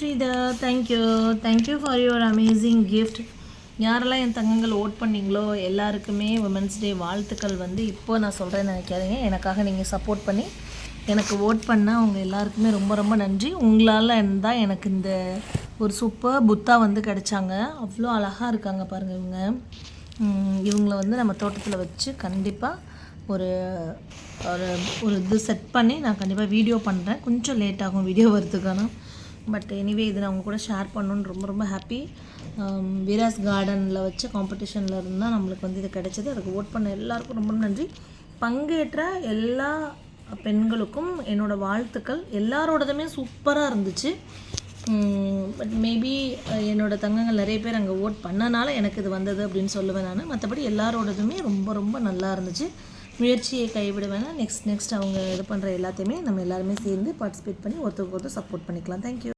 Sridhar, thank you for your amazing gift. யாரெல்லாம் என் தங்கங்கள் vote பண்ணிங்களோ எல்லாருக்குமே women's day வாழ்த்துக்கள். இப்போ நான் சொல்கிறேன்னு நினைக்காதீங்க, எனக்காக நீங்கள் சப்போர்ட் பண்ணி எனக்கு ஓட் பண்ண அவங்க எல்லாருக்குமே ரொம்ப ரொம்ப நன்றி. உங்களால் தான் எனக்கு இந்த ஒரு சூப்பர் புத்தா கிடச்சாங்க. அவ்வளோ அழகாக இருக்காங்க பாருங்கள். இவங்கள நம்ம தோட்டத்தில் வச்சு கண்டிப்பாக ஒரு ஒரு இது செட் பண்ணி நான் கண்டிப்பாக வீடியோ பண்ணுறேன். கொஞ்சம் லேட் ஆகும் வீடியோ வரதுக்கான, பட் எனிவே இது நான் அவங்க கூட ஷேர் பண்ணணுன்னு ரொம்ப ரொம்ப ஹாப்பி. வீராஸ் கார்டனில் வச்ச காம்படிஷனில் இருந்தால் நம்மளுக்கு இது கிடைச்சது. அதுக்கு ஓட் பண்ண எல்லாருக்கும் ரொம்ப நன்றி. பங்கேற்ற எல்லா பெண்களுக்கும் என்னோடய வாழ்த்துக்கள். எல்லாரோடதுமே சூப்பராக இருந்துச்சு. பட் மேபி என்னோடய தங்கங்கள் நிறைய பேர் அங்கே ஓட் பண்ணனால எனக்கு இது வந்தது அப்படின்னு சொல்லுவேன் நான். மற்றபடி எல்லாரோடதுமே ரொம்ப ரொம்ப நல்லா இருந்துச்சு. முயற்சியை கைவிட வேணாம். நெக்ஸ்ட் அவங்க இது பண்ணுற எல்லாத்தையுமே நம்ம எல்லாருமே சேர்ந்து பார்ட்டிசிபேட் பண்ணி ஒருத்தருக்கு ஒருத்தர் சப்போர்ட் பண்ணிக்கலாம். தேங்க்யூ.